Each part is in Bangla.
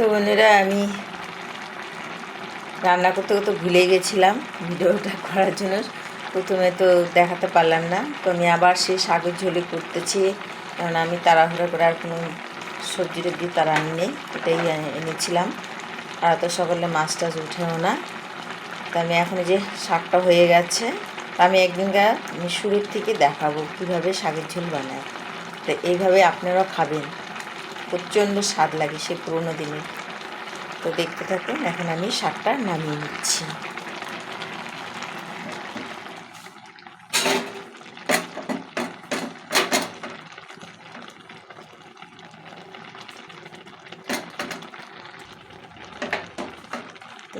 তো বন্ধুরা, আমি রান্না করতে করতে ভুলে গেছিলাম ভিডিওটা করার জন্য। প্রথমে তো দেখাতে পারলাম না। তো আমি আবার সেই শাকের ঝোলে করতেছি, কারণ আমি তাড়াহুড়ো করে আর কোনো সবজি টবজি তারা নেই, এটাই এনেছিলাম। আর তো সকালে মাছ টাছ উঠেও না। তো আমি এখন যে শাকটা হয়ে গেছে, আমি একদিনকার আমি শুরুর থেকে দেখাবো কীভাবে শাকের ঝোল বানায়। তো এইভাবে আপনারাও খাবেন, প্রচণ্ড স্বাদ লাগে সে পুরোনো দিনের। তো দেখতে থাকুন। এখন আমি শাকটা নামিয়ে নিচ্ছি।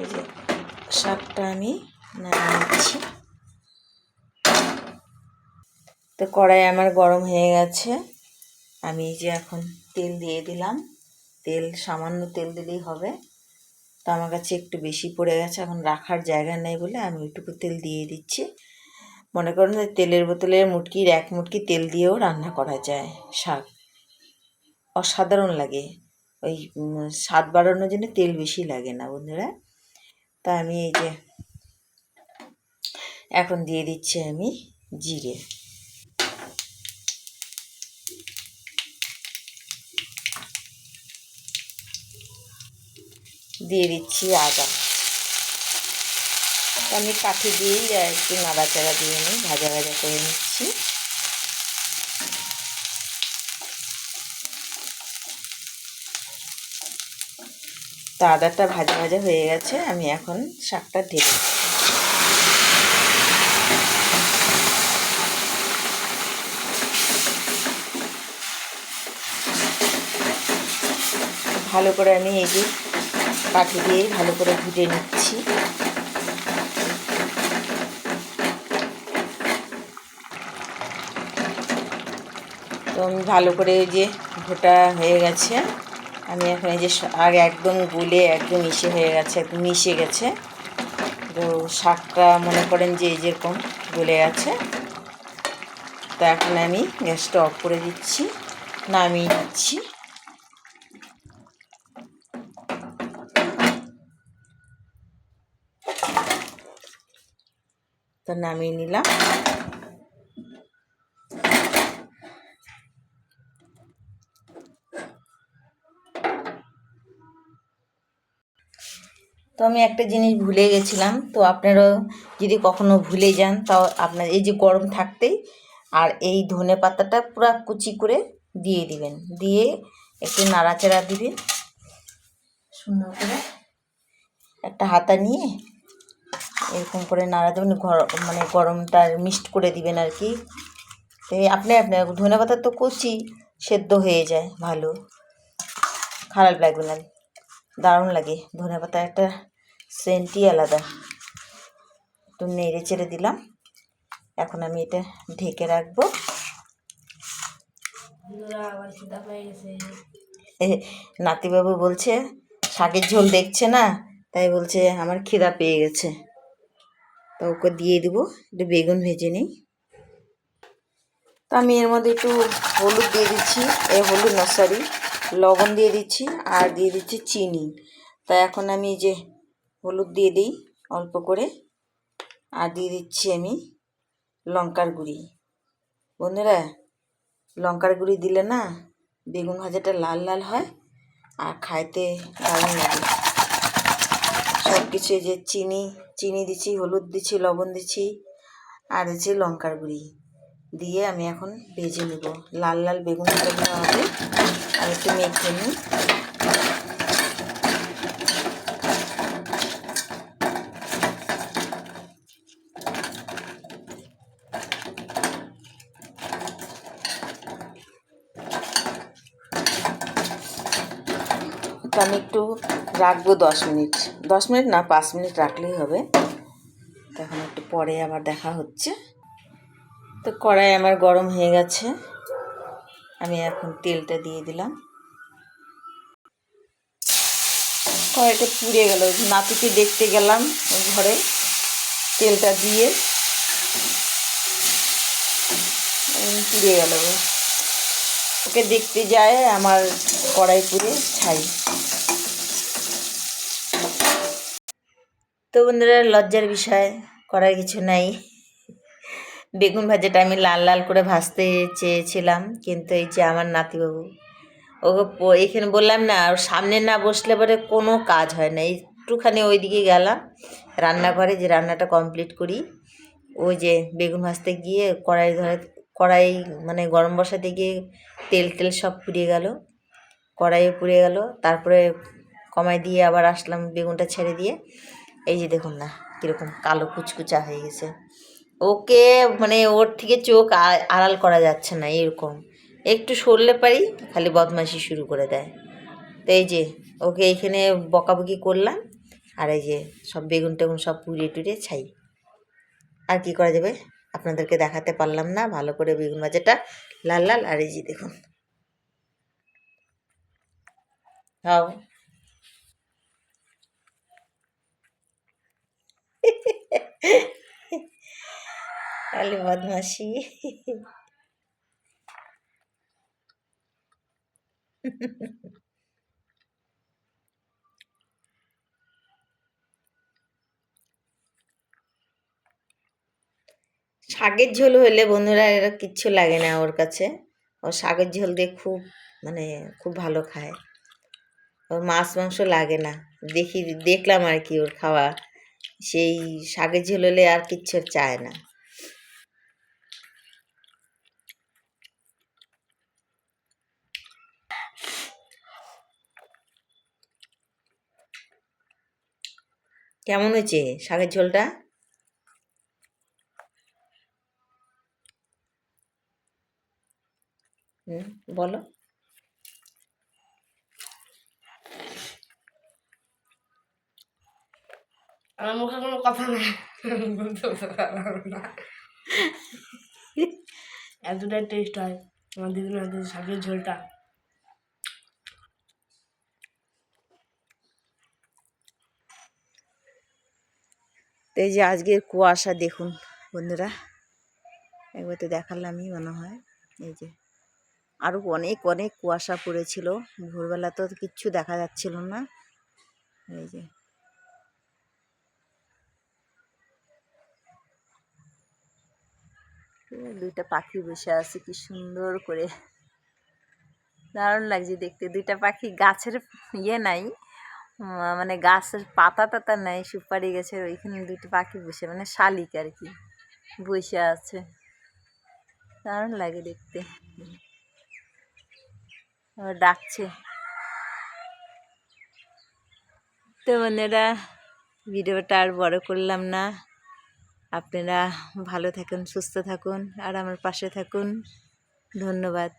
এই যে শাকটা আমি নামিয়ে নিচ্ছি। তো কড়াই আমার গরম হয়ে গেছে। আমি এই যে এখন তেল দিয়ে দিলাম। তেল সামান্য তেল দিলেই হবে। তো আমার কাছে একটু বেশি পড়ে গেছে, এখন রাখার জায়গা নেই বলে আমি ওইটুকু তেল দিয়ে দিচ্ছি। মনে করেন যে তেলের বোতলের মুটকির এক মুটকি তেল দিয়েও রান্না করা যায় শাক, অসাধারণ লাগে। ওই স্বাদ বাড়ানোর জন্য তেল বেশি লাগে না বন্ধুরা। তা আমি এই যে এখন দিয়ে দিচ্ছি আমি জিরে, দিয়ে দিচ্ছি আদা। আমি কাঠি দিয়েই একটু নাড়াচাড়া দিয়ে নিই, ভাজা ভাজা করে নিচ্ছি। তো আদাটা ভাজা ভাজা হয়ে গেছে, আমি এখন শাকটা ঢেলে ভালো করে আমি এই যে কাঠি দিয়েই ভালো করে ভুজে নিচ্ছি। তো আমি ভালো করে এই যে ভোটা হয়ে গেছে। আমি এখন এই যে আগে একদম গুলে একদম মিশে হয়ে গেছে, একদম মিশে গেছে। তো শাকটা মনে করেন যে এই যেরকম গলে গেছে। তো এখন আমি গ্যাসটা অফ করে দিচ্ছি, নামিয়ে দিচ্ছি। তো নামিয়ে নিলাম। তো আমি একটা জিনিস ভুলে গেছিলাম, তো আপনারাও যদি কখনো ভুলে যান, তাও আপনার এই যে গরম থাকতেই আর এই ধনে পাতাটা পুরো কুচি করে দিয়ে দিবেন, দিয়ে একটু নাড়াচাড়া দিবেন সুন্দর করে। একটা হাতা নিয়ে এরকম করে নাড়া দেবেন, মানে গরমটা মিক্সড করে দিবেন আর কি। আপনি ধনে পাতা তো কুচি সেদ্ধ হয়ে যায়, ভালো খারাপ লাগবে না, দারুণ লাগে। ধনে পাতা একটা সেন্টই আলাদা। একটু নেড়ে চেড়ে দিলাম। এখন আমি এটা ঢেকে রাখবো। নাতিবাবু বলছে শাকের ঝোল দেখছে না, তাই বলছে আমার খিদা পেয়ে গেছে। তো ওকে দিয়ে দেবো, একটু বেগুন ভেজে নিই। তো আমি এর মধ্যে একটু হলুদ দিয়ে দিচ্ছি, হলুদ না সরি লবণ দিয়ে দিচ্ছি, আর দিয়ে দিচ্ছি চিনি। তা এখন আমি যে হলুদ দিয়ে দিই অল্প করে, আর দিয়ে দিচ্ছি আমি লঙ্কার গুঁড়ি। বন্ধুরা, লঙ্কার গুঁড়ি দিলে না বেগুন ভাজাটা লাল লাল হয় আর খাইতে দারুণ লাগে। সব কিছু যে চিনি দিচ্ছি, হলুদ দিচ্ছি, লবণ দিচ্ছি, আর দিচ্ছি লঙ্কার গুঁড়ি দিয়ে আমি এখন ভেজে নেব। লাল লাল বেগুন ভাজা হবে। আর একটু মেখে নিই। তো আমি একটু রাখবো 10 মিনিট, 10 মিনিট না 5 মিনিট রাখলেই হবে। তখন একটু পরে আবার দেখা হচ্ছে। তো কড়াই আমার গরম হয়ে গেছে, আমি এখন তেলটা দিয়ে দিলাম। কড়াইটা পুড়ে গেল, নাতিকে দেখতে গেলাম ঘরে, তেলটা দিয়ে পুড়ে গেল। ওকে দেখতে যায় আমার কড়াই পুড়ে ছাই। তো বন্ধুরা, লজ্জার বিষয়, করার কিছু নাই। বেগুন ভাজাটা আমি লাল লাল করে ভাজতে চেয়েছিলাম, কিন্তু এই যে আমার নাতিবাবু, ওকে এখানে বললাম না, ওর সামনে না বসলে পরে কোনো কাজ হয় না। একটুখানি ওইদিকে গেলাম রান্নাঘরে, যে রান্নাটা কমপ্লিট করি। ওই যে বেগুন ভাজতে গিয়ে কড়াই মানে গরম বসাতে গিয়ে তেল টেল সব পুড়িয়ে গেল, কড়াইয়ে পুড়ে গেল। তারপরে কমাই দিয়ে আবার আসলাম বেগুনটা ছেড়ে দিয়ে। এই যে দেখুন না কীরকম কালো কুচকুচা হয়ে গেছে। ওকে মানে ওর থেকে চোখ আড়াল করা যাচ্ছে না, এরকম একটু সরলে পারি খালি বদমাইশি শুরু করে দেয়। তো এই যে ওকে এইখানে বকাবকি করলাম, আর এই যে সব বেগুন টেগুন সব পুড়িয়ে টুড়িয়ে ছাই। আর কি করা যাবে, আপনাদেরকে দেখাতে পারলাম না ভালো করে বেগুন ভাজাটা লাল লাল। আর এই যে দেখুন, হাও খালি বদমাসি। শাকের ঝোল হলে বন্ধুরা এরা কিচ্ছু লাগে না ওর কাছে। ও শাকের ঝোল দিয়ে খুব মানে খুব ভালো খায়। ওর মাছ মাংস লাগে না। দেখলাম আর কি ওর খাওয়া, সেই শাকের ঝোল হলে আর কিচ্ছু চায় না। কেমন হয়েছে শাকের ঝোলটা? বলো। আমার মুখে কোনো কথা নেই, এতটাই টেস্ট হয় আমার দিদির হাতের শাকের ঝোলটা। তো এই যে আজকের কুয়াশা দেখুন বন্ধুরা, একবার তো দেখালামই মনে হয়। এই যে আরও অনেক অনেক কুয়াশা পড়েছিল, ভোরবেলা তো কিচ্ছু দেখা যাচ্ছিল না। এই যে দুইটা পাখি বসে আছে কি সুন্দর করে, দারুণ লাগছে দেখতে। দুইটা পাখি, গাছের নাই, মানে গাছের পাতা টাতা নাই, সুপারি গাছের ওইখানে দুইটা পাখি বসে, মানে শালিক আর কি, বসে আছে। দারুণ লাগে দেখতে। আবার ডাকছে। তো বন্ধুরা, ভিডিওটা আর বড় করলাম না। আপনারা ভালো থাকুন, সুস্থ থাকুন, আর আমার পাশে থাকুন। ধন্যবাদ।